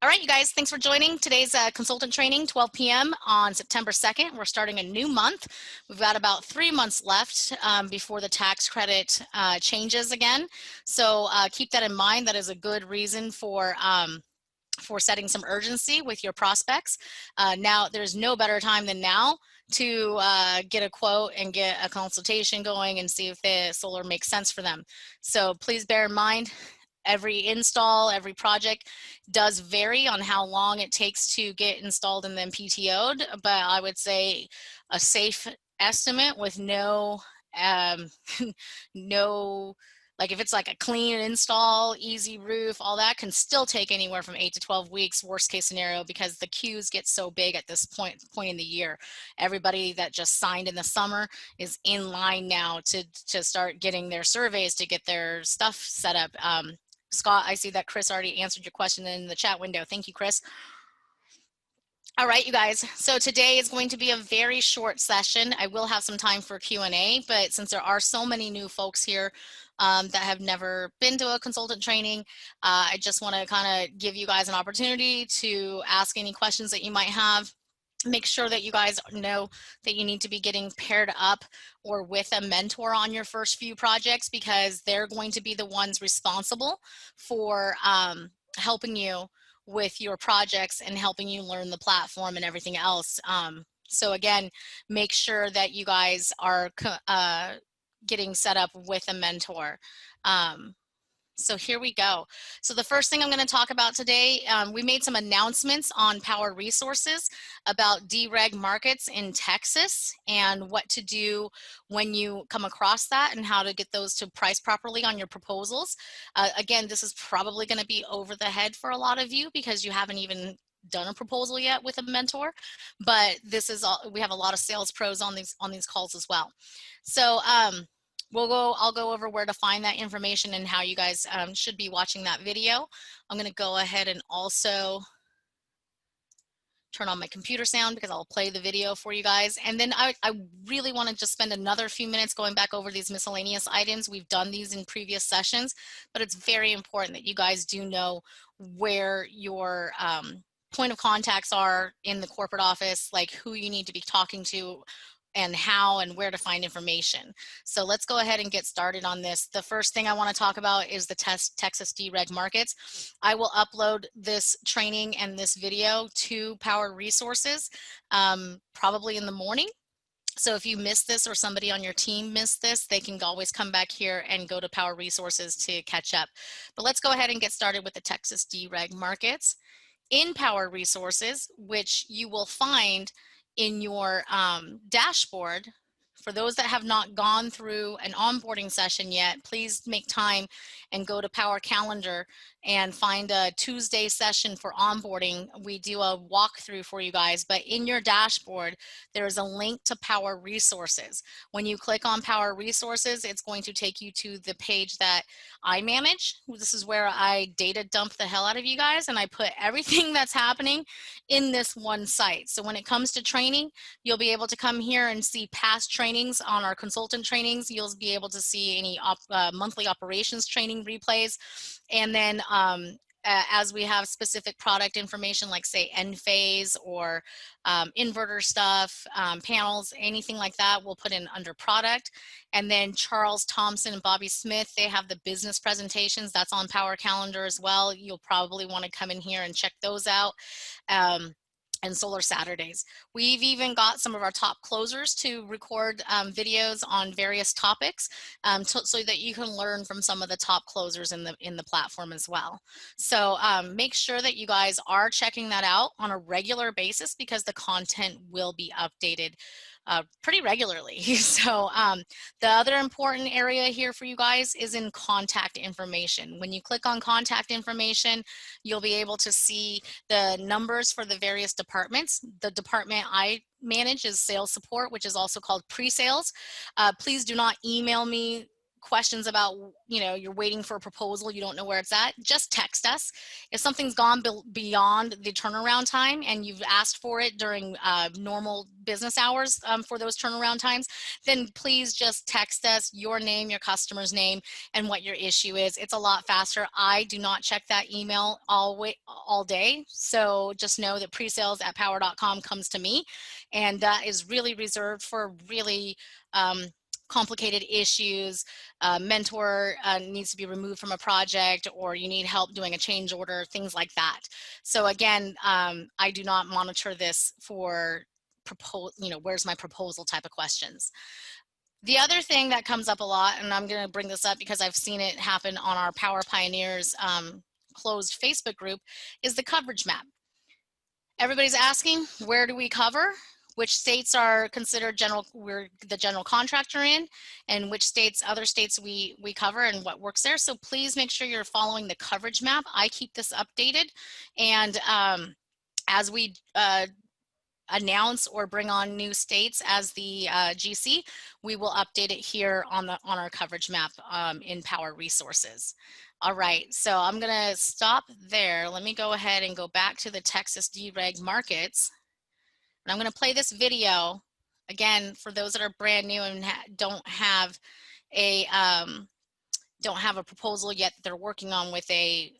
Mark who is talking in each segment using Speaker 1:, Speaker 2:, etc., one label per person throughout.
Speaker 1: All right, you guys, thanks for joining today's consultant training, 12 p.m. on September 2nd. We're starting a new month. We've got about 3 months left before the tax credit changes again. So keep that in mind. That is a good reason for setting some urgency with your prospects. Now, there's no better time than now to get a quote and get a consultation going and see if the solar makes sense for them. So please bear in mind, every install, every project does vary on how long it takes to get installed and then PTO'd, but I would say a safe estimate with no, no, like if it's like a clean install, easy roof, all that can still take anywhere from 8 to 12 weeks, worst case scenario, because the queues get so big at this point in the year. Everybody that just signed in the summer is in line now to start getting their surveys, to get their stuff set up. Scott, I see that Chris already answered your question in the chat window. Thank you, Chris. All right, you guys, so today is going to be a very short session. I will have some time for Q&A, but since there are so many new folks here that have never been to a consultant training, I just want to kind of give you guys an opportunity to ask any questions that you might have. Make sure that you guys know that you need to be getting paired up or with a mentor on your first few projects, because they're going to be the ones responsible for helping you with your projects and helping you learn the platform and everything else. So again, make sure that you guys are getting set up with a mentor. So here we go. So the first thing I'm going to talk about today, we made some announcements on Powur Resources about dereg markets in Texas and what to do when you come across that and how to get those to price properly on your proposals. Again, this is probably going to be over the head for a lot of you because you haven't even done a proposal yet with a mentor, but this is all, we have a lot of sales pros on these calls as well. So I'll go over where to find that information and how you guys should be watching that video. I'm going to go ahead and also turn on my computer sound because I'll play the video for you guys. And then I really want to just spend another few minutes going back over these miscellaneous items. We've done these in previous sessions, but it's very important that you guys do know where your point of contacts are in the corporate office, like who you need to be talking to and how and where to find information. So let's go ahead and get started on this. The first thing I want to talk about is the Texas dereg markets. I will upload this training and this video to Powur Resources probably in the morning. So if you missed this or somebody on your team missed this, they can always come back here and go to Powur Resources to catch up. But let's go ahead and get started with the Texas dereg markets. In Powur Resources, which you will find in your dashboard, for those that have not gone through an onboarding session yet, please make time and go to Powur Calendar and find a Tuesday session for onboarding. We do a walkthrough for you guys, but in your dashboard, there is a link to Powur Resources. When you click on Powur Resources, it's going to take you to the page that I manage. This is where I data dump the hell out of you guys, and I put everything that's happening in this one site. So when it comes to training, you'll be able to come here and see past trainings on our consultant trainings. You'll be able to see any monthly operations training replays. And then as we have specific product information, like say Enphase or inverter stuff, panels, anything like that, we'll put in under product. And then Charles Thompson and Bobby Smith, they have the business presentations. That's on Powur Calendar as well. You'll probably want to come in here and check those out. And Solar Saturdays. We've even got some of our top closers to record videos on various topics so that you can learn from some of the top closers in the platform as well. So make sure that you guys are checking that out on a regular basis because the content will be updated pretty regularly. So the other important area here for you guys is in contact information. When you click on contact information, you'll be able to see the numbers for the various departments. The department I manage is sales support, which is also called pre-sales. Please do not email me questions about, you know, you're waiting for a proposal, you don't know where it's at, just text us. If something's gone beyond the turnaround time and you've asked for it during normal business hours for those turnaround times, then please just text us your name, your customer's name, and what your issue is. It's a lot faster. I do not check that email all day. So just know that presales@powur.com comes to me, and that is really reserved for really complicated issues. Mentor needs to be removed from a project, or you need help doing a change order, things like that. So again, I do not monitor this for where's my proposal type of questions. The other thing that comes up a lot, and I'm going to bring this up because I've seen it happen on our Powur Pioneers closed Facebook group, is the coverage map. Everybody's asking, where do we cover? Which states are considered we're the general contractor in, and which states, other states we cover, and what works there. So please make sure you're following the coverage map. I keep this updated, and as we announce or bring on new states as the GC, we will update it here on our coverage map in Powur Resources. All right, so I'm gonna stop there. Let me go ahead and go back to the Texas dereg markets. And I'm gonna play this video again for those that are brand new and don't have a proposal yet that they're working on with a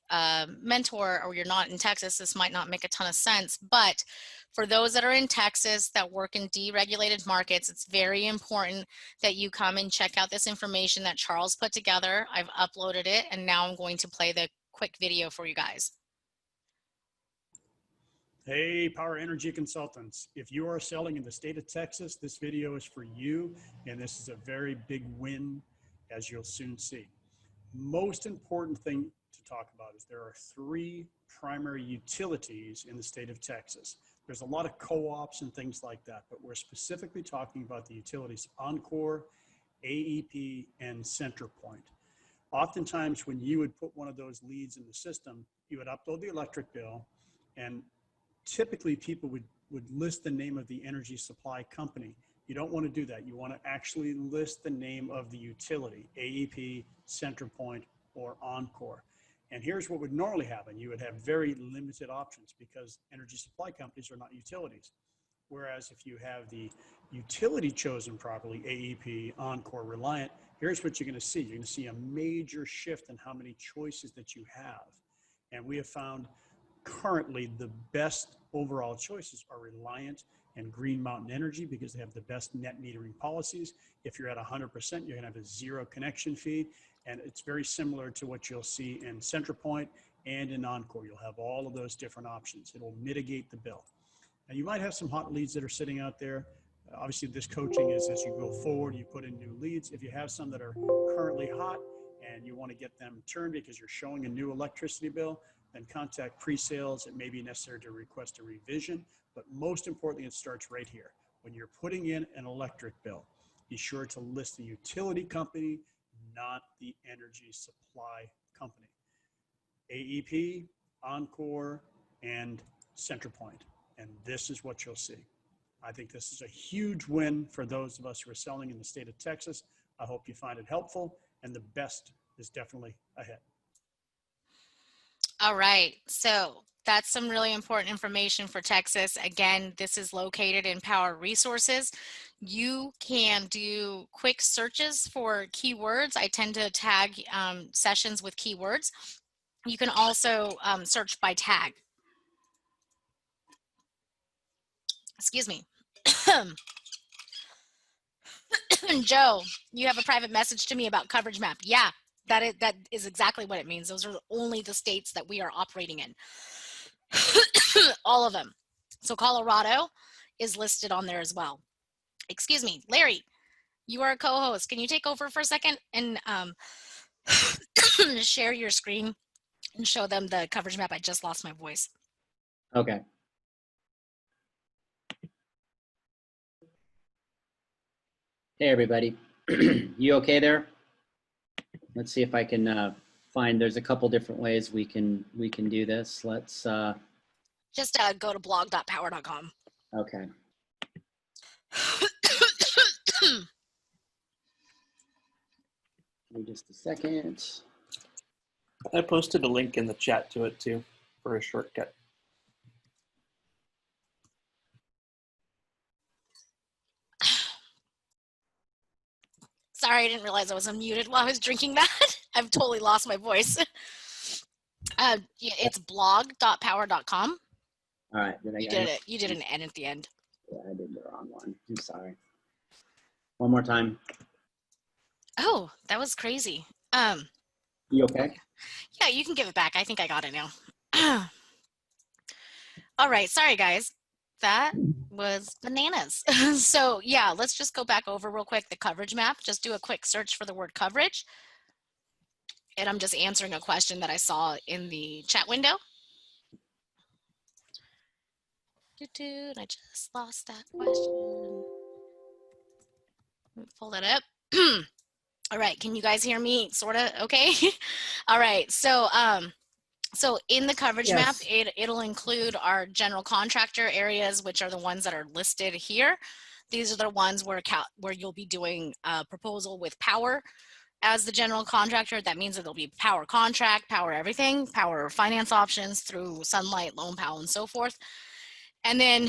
Speaker 1: mentor, or you're not in Texas. This might not make a ton of sense, but for those that are in Texas that work in deregulated markets, it's very important that you come and check out this information that Charles put together. I've uploaded it, and now I'm going to play the quick video for you guys.
Speaker 2: Hey, Powur Energy Consultants. If you are selling in the state of Texas, this video is for you, and this is a very big win, as you'll soon see. Most important thing to talk about is there are 3 primary utilities in the state of Texas. There's a lot of co-ops and things like that, but we're specifically talking about the utilities Encore, AEP, and CenterPoint. Oftentimes when you would put one of those leads in the system, you would upload the electric bill, and typically people would list the name of the energy supply company. You don't want to do that. You want to actually list the name of the utility, AEP, CenterPoint, or Encore. And here's what would normally happen. You would have very limited options because energy supply companies are not utilities. Whereas if you have the utility chosen properly, AEP, Encore, Reliant, here's what you're going to see. You're going to see a major shift in how many choices that you have. And we have found currently the best overall choices are Reliant and Green Mountain Energy because they have the best net metering policies. If you're at 100%, you're gonna have a 0 connection fee. And it's very similar to what you'll see in CenterPoint and in Encore. You'll have all of those different options. It'll mitigate the bill. Now you might have some hot leads that are sitting out there. Obviously this coaching is as you go forward, you put in new leads. If you have some that are currently hot and you wanna get them turned because you're showing a new electricity bill, then contact pre-sales. It may be necessary to request a revision, but most importantly, it starts right here. When you're putting in an electric bill, be sure to list the utility company, not the energy supply company. AEP, Encore, and CenterPoint. And this is what you'll see. I think this is a huge win for those of us who are selling in the state of Texas. I hope you find it helpful, and the best is definitely ahead.
Speaker 1: All right, so that's some really important information for Texas. Again, this is located in Powur Resources. You can do quick searches for keywords. I tend to tag sessions with keywords. You can also search by tag. Excuse me. Joe, you have a private message to me about coverage map. Yeah, that is exactly what it means. Those are only the states that we are operating in. All of them. So Colorado is listed on there as well. Excuse me, Larry, you are a co-host. Can you take over for a second and share your screen and show them the coverage map? I just lost my voice.
Speaker 3: Okay. Hey, everybody. You okay there? Let's see if I can find, there's a couple different ways we can do this. Let's
Speaker 1: just go to blog.powur.com.
Speaker 3: Okay. Give me just a second.
Speaker 4: I posted a link in the chat to it too for a shortcut.
Speaker 1: Sorry, I didn't realize I was unmuted while I was drinking that. I've totally lost my voice. It's blog.powur.com.
Speaker 3: All right.
Speaker 1: You did an N at the end.
Speaker 3: Yeah, I did the wrong one. I'm sorry. One more time.
Speaker 1: Oh, that was crazy.
Speaker 3: You okay?
Speaker 1: Yeah, you can give it back. I think I got it now. All right. Sorry, guys. That was bananas. So yeah, let's just go back over real quick the coverage map. Just do a quick search for the word coverage. And I'm just answering a question that I saw in the chat window. And I just lost that question. Let me pull that up. All right, can you guys hear me sort of okay? All right, so in the coverage map, it'll include our general contractor areas, which are the ones that are listed here. These are the ones where you'll be doing a proposal with Powur as the general contractor. That means that there'll be Powur contract, Powur everything, Powur finance options through Sunlight, LoanPal, and so forth. And then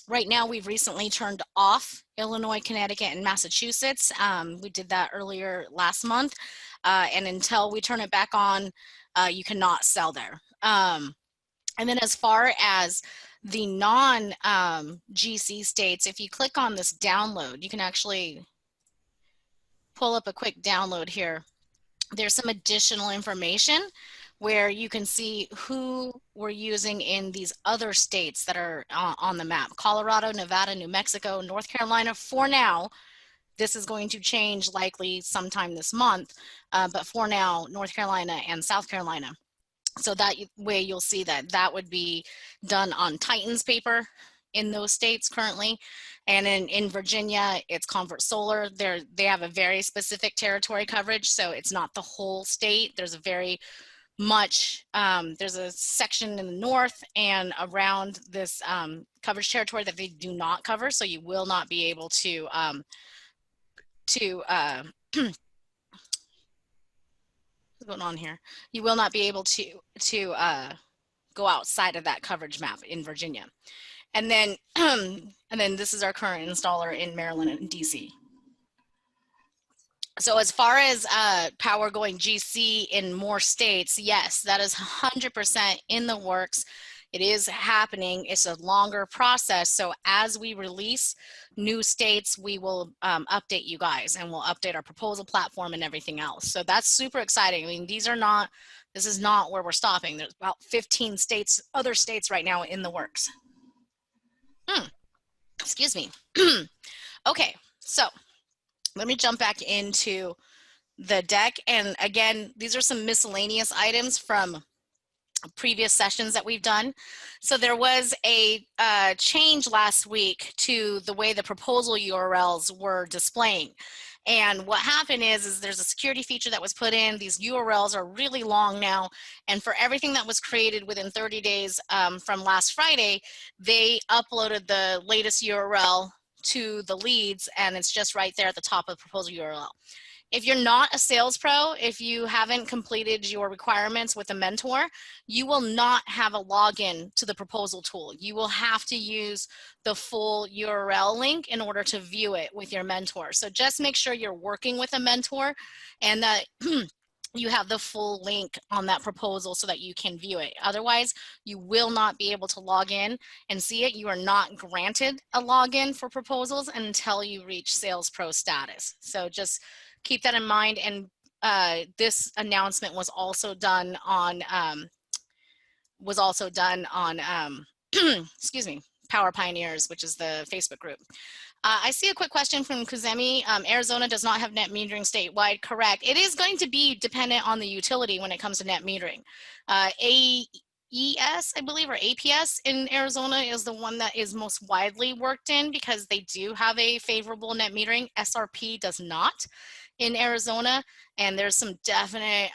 Speaker 1: right now we've recently turned off Illinois, Connecticut, and Massachusetts. We did that earlier last month. And until we turn it back on, you cannot sell there. And then as far as the non-GC states, if you click on this download, you can actually pull up a quick download here. There's some additional information where you can see who we're using in these other states that are on the map. Colorado, Nevada, New Mexico, North Carolina. For now, this is going to change likely sometime this month, but for now, North Carolina and South Carolina. So that way you'll see that would be done on Titan's paper in those states currently. And in Virginia, it's Convert Solar. They have a very specific territory coverage, so it's not the whole state. There's a very much, there's a section in the north and around this coverage territory that they do not cover, so you will not be able to what's going on here? You will not be able to go outside of that coverage map in Virginia. And then this is our current installer in Maryland and DC. So as far as Powur going GC in more states, yes, that is 100% in the works. It is happening. It's a longer process. So as we release new states, we will update you guys, and we'll update our proposal platform and everything else. So that's super exciting. I mean, this is not where we're stopping. There's about 15 states, other states right now in the works. Excuse me. Okay, so let me jump back into the deck. And again, these are some miscellaneous items from previous sessions that we've done. So there was a change last week to the way the proposal URLs were displaying. And what happened is there's a security feature that was put in. These URLs are really long now. And for everything that was created within 30 days from last Friday, they uploaded the latest URL to the leads, and it's just right there at the top of the proposal URL. If you're not a sales pro, if you haven't completed your requirements with a mentor, you will not have a login to the proposal tool. You will have to use the full URL link in order to view it with your mentor. So just make sure you're working with a mentor and that you have the full link on that proposal so that you can view it. Otherwise, you will not be able to log in and see it. You are not granted a login for proposals until you reach Sales Pro status. So just keep that in mind. And this announcement was also done on excuse me, Powur Pioneers, which is the Facebook group. I see a quick question from Kuzemi. Arizona does not have net metering statewide. Correct. It is going to be dependent on the utility when it comes to net metering. I believe, or APS in Arizona is the one that is most widely worked in because they do have a favorable net metering. SRP does not in Arizona, and there's some definite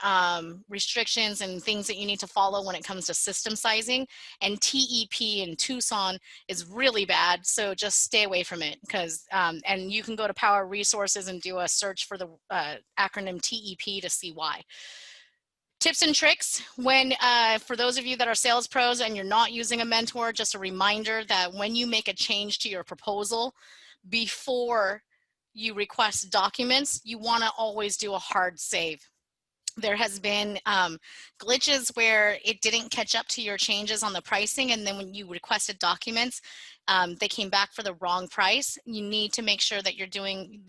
Speaker 1: restrictions and things that you need to follow when it comes to system sizing. And TEP in Tucson is really bad, so just stay away from it because, and you can go to Powur Resources and do a search for the acronym TEP to see why. Tips and tricks when, for those of you that are sales pros and you're not using a mentor, just a reminder that when you make a change to your proposal, before you request documents, you want to always do a hard save. There has been glitches where it didn't catch up to your changes on the pricing, and then when you requested documents, they came back for the wrong price. You need to make sure that you're doing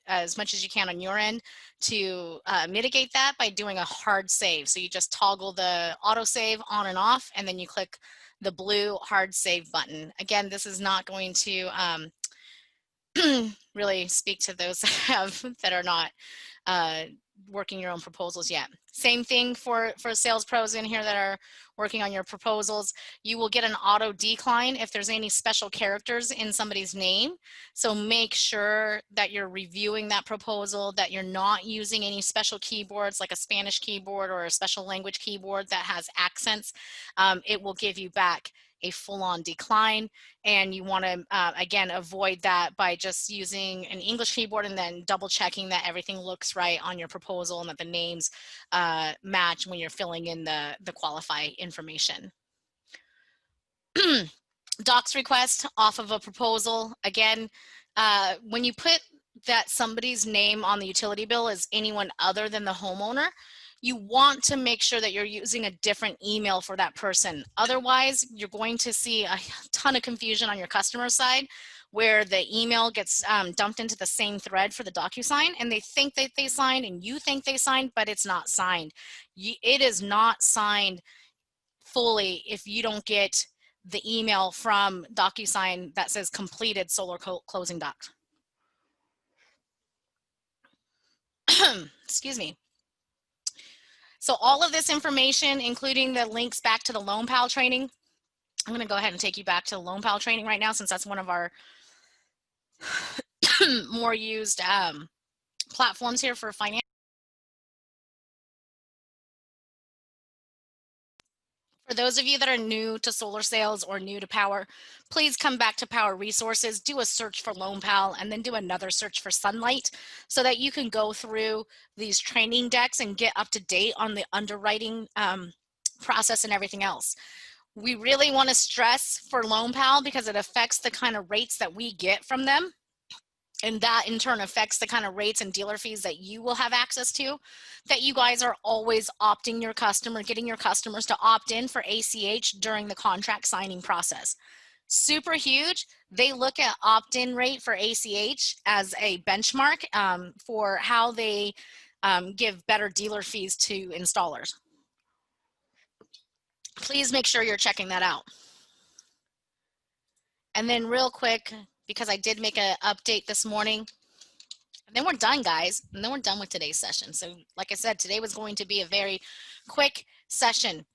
Speaker 1: as much as you can on your end to mitigate that by doing a hard save. So you just toggle the auto save on and off, and then you click the blue hard save button. Again, this is not going to really speak to those that are not working your own proposals yet. Same thing for sales pros in here that are working on your proposals. You will get an auto decline if there's any special characters in somebody's name. So make sure that you're reviewing that proposal, that you're not using any special keyboards like a Spanish keyboard or a special language keyboard that has accents. It will give you back a full-on decline, and you want to again avoid that by just using an English keyboard and then double checking that everything looks right on your proposal and that the names match when you're filling in the qualify information. Docs request off of a proposal. Again, when you put that somebody's name on the utility bill as anyone other than the homeowner, you want to make sure that you're using a different email for that person. Otherwise, you're going to see a ton of confusion on your customer side where the email gets dumped into the same thread for the DocuSign, and they think that they signed and you think they signed, but it's not signed. It is not signed fully if you don't get the email from DocuSign that says completed solar closing docs. Excuse me. So all of this information, including the links back to the Loan Pal training, I'm going to go ahead and take you back to the Loan Pal training right now, since that's one of our more used platforms here for finance. For those of you that are new to solar sales or new to Powur, please come back to Powur Resources, do a search for Loan Pal, and then do another search for Sunlight so that you can go through these training decks and get up to date on the underwriting process and everything else. We really want to stress for Loan Pal because it affects the kind of rates that we get from them. And that in turn affects the kind of rates and dealer fees that you will have access to, that you guys are always opting your customer, getting your customers to opt in for ACH during the contract signing process. Super huge. They look at opt-in rate for ACH as a benchmark for how they give better dealer fees to installers. Please make sure you're checking that out. And then real quick, because I did make an update this morning, and then we're done, guys, and then we're done with today's session. So like I said, today was going to be a very quick session.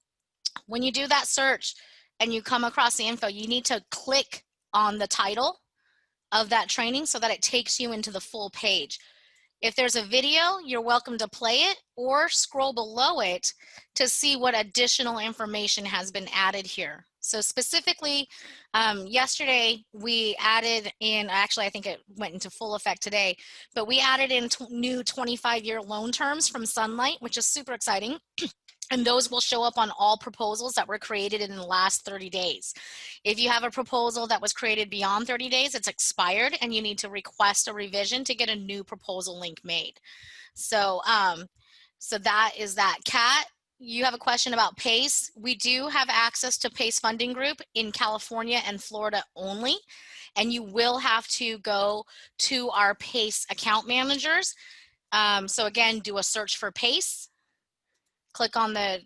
Speaker 1: When you do that search and you come across the info, you need to click on the title of that training so that it takes you into the full page. If there's a video, you're welcome to play it or scroll below it to see what additional information has been added here. So specifically, yesterday we added in, actually I think it went into full effect today, but we added in new 25-year loan terms from Sunlight, which is super exciting. And those will show up on all proposals that were created in the last 30 days. If you have a proposal that was created beyond 30 days, it's expired and you need to request a revision to get a new proposal link made. So, so that is that. Kat, you have a question about PACE. We do have access to PACE Funding Group in California and Florida only. And you will have to go to our PACE account managers. So again, do a search for PACE. Click on the,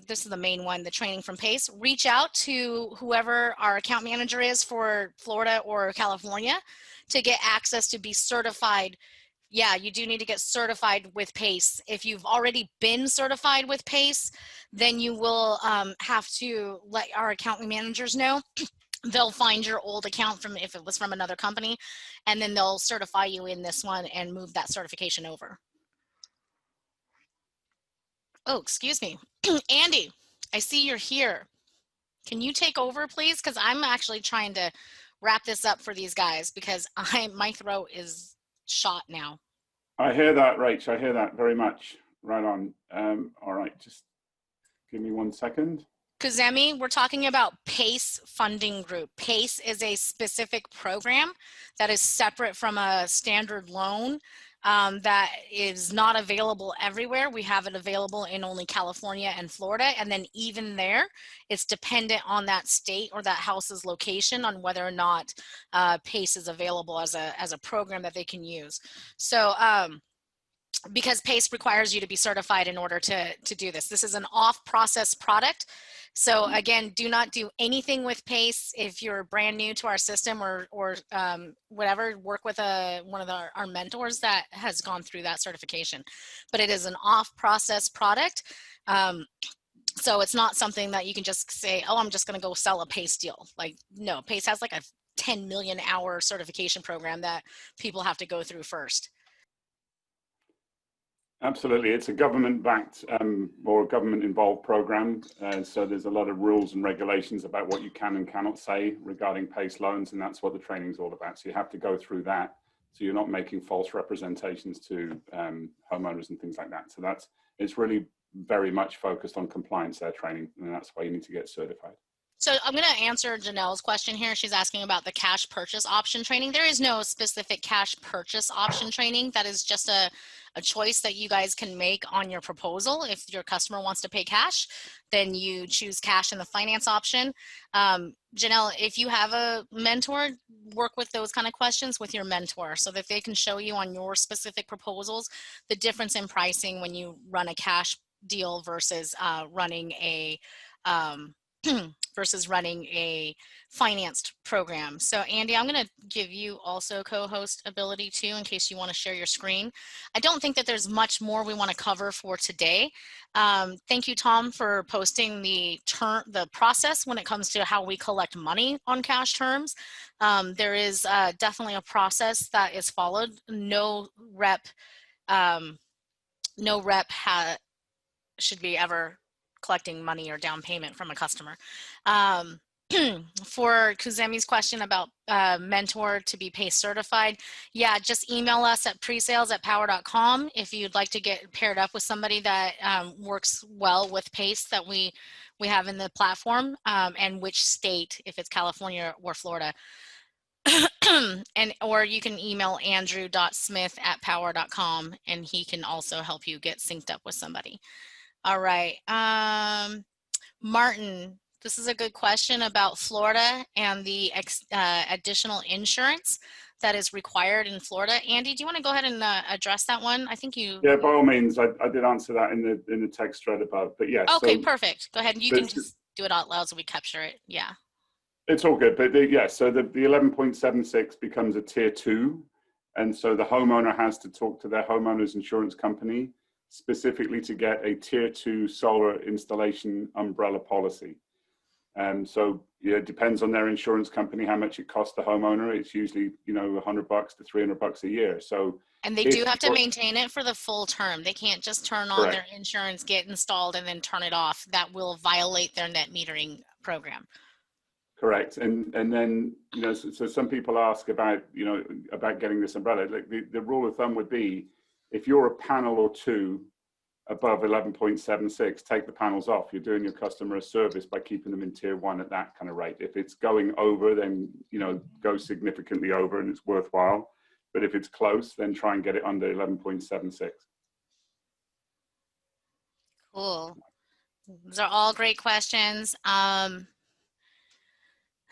Speaker 1: this is the main one, the training from PACE. Reach out to whoever our account manager is for Florida or California to get access to be certified Yeah, you do need to get certified with PACE. If you've already been certified with PACE, then you will have to let our account managers know. They'll find your old account from if it was from another company, and then they'll certify you in this one and move that certification over. Oh, excuse me. Andy, I see you're here. Can you take over, please? Because I'm actually trying to wrap this up for these guys because my throat is shot now.
Speaker 5: I hear that, Rach. I hear that very much. Right on. All right, just give me 1 second.
Speaker 1: Kuzemi, we're talking about PACE funding group. PACE is a specific program that is separate from a standard loan that is not available everywhere. We have it available in only California and Florida. And then even there, it's dependent on that state or that house's location on whether or not PACE is available as a program that they can use. So, because PACE requires you to be certified in order to do this. This is an off-process product. So again, do not do anything with PACE if you're brand new to our system or whatever. Work with one of our mentors that has gone through that certification. But it is an off-process product. So it's not something that you can just say, oh, I'm just going to go sell a PACE deal. Like, no, PACE has like a 10 million hour certification program that people have to go through first.
Speaker 5: Absolutely. It's a government-backed or government-involved program. So there's a lot of rules and regulations about what you can and cannot say regarding PACE loans, and that's what the training is all about. So you have to go through that so you're not making false representations to homeowners and things like that. So it's really very much focused on compliance, their training, and that's why you need to get certified.
Speaker 1: So I'm going to answer Janelle's question here. She's asking about the cash purchase option training. There is no specific cash purchase option training. That is just a choice that you guys can make on your proposal. If your customer wants to pay cash, then you choose cash in the finance option. Janelle, if you have a mentor, work with those kind of questions with your mentor so that they can show you on your specific proposals the difference in pricing when you run a cash deal versus running a financed program. So Andy, I'm going to give you also co-host ability too, in case you want to share your screen. I don't think that there's much more we want to cover for today. Thank you, Tom, for posting the process when it comes to how we collect money on cash terms. There is definitely a process that is followed. No rep should be ever collecting money or down payment from a customer. For Kuzemi's question about mentor to be PACE certified, yeah, just email us at presales@powur.com if you'd like to get paired up with somebody that works well with PACE that we have in the platform, and which state, if it's California or Florida. Or you can email andrew.smith@powur.com and he can also help you get synced up with somebody. All right. Martin, this is a good question about Florida and the additional insurance that is required in Florida. Andy, do you want to go ahead and address that one? I think you...
Speaker 5: Yeah, by all means. I did answer that in the text thread above, but yes.
Speaker 1: Okay,
Speaker 5: so
Speaker 1: perfect. Go ahead. You can just do it out loud so we capture it. Yeah.
Speaker 5: It's all good, but so the 11.76 becomes a tier 2. And so the homeowner has to talk to their homeowner's insurance company specifically to get a tier 2 solar installation umbrella policy. So it depends on their insurance company how much it costs the homeowner. It's usually $100 to $300 a year. So
Speaker 1: and they do have to maintain it for the full term. They can't just turn on their insurance, get installed, and then turn it off. That will violate their net metering program.
Speaker 5: Correct. And then so some people ask about about getting this umbrella. Like the rule of thumb would be, if you're a panel or two above 11.76, take the panels off. You're doing your customer a service by keeping them in tier 1 at that kind of rate. If it's going over, then go significantly over and it's worthwhile. But if it's close, then try and get it under 11.76.
Speaker 1: Cool. Those are all great questions.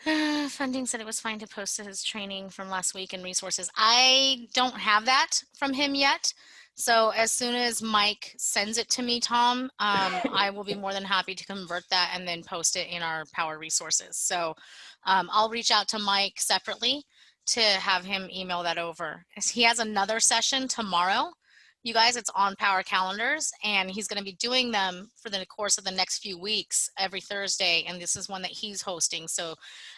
Speaker 1: Funding said it was fine to post his training from last week and resources. I don't have that from him yet. So as soon as Mike sends it to me, Tom, I will be more than happy to convert that and then post it in our Powur resources. So I'll reach out to Mike separately to have him email that over. He has another session tomorrow. You guys, it's on Powur calendars, and he's going to be doing them for the course of the next few weeks every Thursday, and this is one that he's hosting. So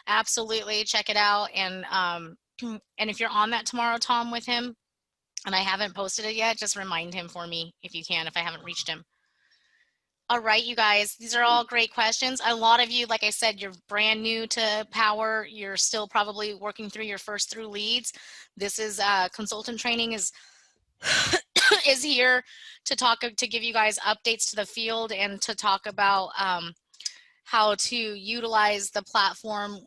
Speaker 1: absolutely check it out. And if you're on that tomorrow, Tom, with him, and I haven't posted it yet, just remind him for me if you can, if I haven't reached him. All right, you guys, these are all great questions. A lot of you, like I said, you're brand new to Powur. You're still probably working through your first through leads. This is consultant training is is here to give you guys updates to the field and to talk about how to utilize the platform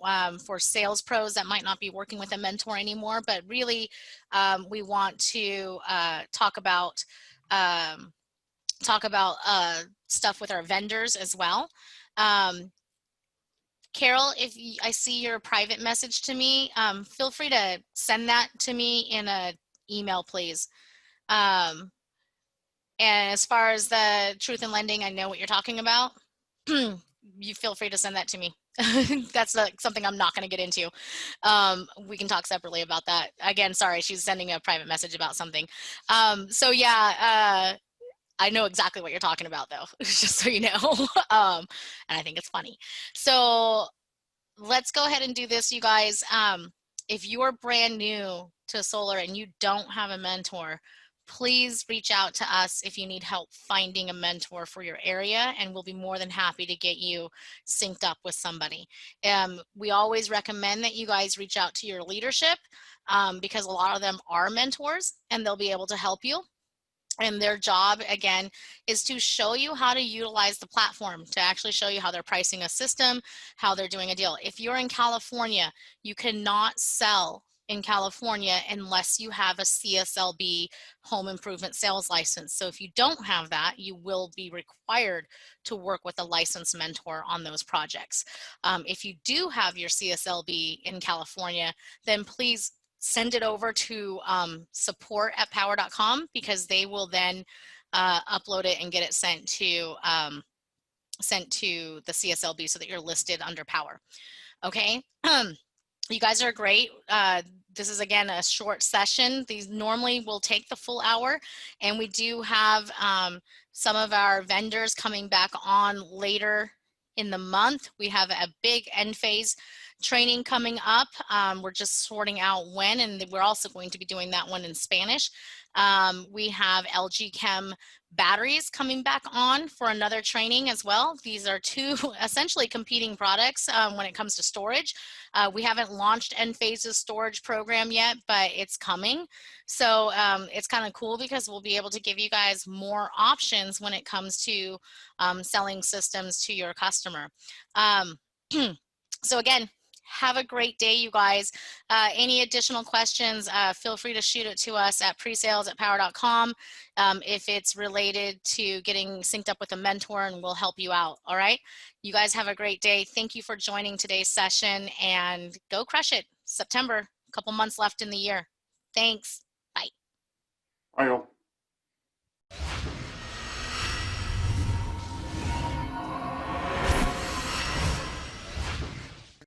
Speaker 1: for sales pros that might not be working with a mentor anymore. But really, we want to talk about stuff with our vendors as well. Carol, if I see your private message to me, feel free to send that to me in an email, please. And as far as the truth in lending, I know what you're talking about. You feel free to send that to me. That's something I'm not going to get into. We can talk separately about that. Again, sorry, she's sending a private message about something. So yeah, I know exactly what you're talking about, though, just so you know. And I think it's funny. So let's go ahead and do this, you guys. If you're brand new to solar and you don't have a mentor, please reach out to us if you need help finding a mentor for your area, and we'll be more than happy to get you synced up with somebody. We always recommend that you guys reach out to your leadership because a lot of them are mentors and they'll be able to help you. And their job, again, is to show you how to utilize the platform, to actually show you how they're pricing a system, how they're doing a deal. If you're in California, you cannot sell in California unless you have a CSLB home improvement sales license. So if you don't have that, you will be required to work with a licensed mentor on those projects. If you do have your CSLB in California, then please send it over to support@powur.com, because they will then upload it and get it sent to the CSLB so that you're listed under Powur. Okay. You guys are great. This is, again, a short session. These normally will take the full hour, and we do have some of our vendors coming back on later in the month. We have a big end phase training coming up. We're just sorting out when, and we're also going to be doing that one in Spanish. We have LG Chem batteries coming back on for another training as well. These are two essentially competing products when it comes to storage. We haven't launched Enphase's storage program yet, but it's coming. So it's kind of cool because we'll be able to give you guys more options when it comes to selling systems to your customer. So again, have a great day, you guys. Any additional questions, feel free to shoot it to us at presales@powur.com if it's related to getting synced up with a mentor, and we'll help you out. All right. You guys have a great day. Thank you for joining today's session, and go crush it. September, a couple months left in the year. Thanks. Bye.
Speaker 5: Bye all.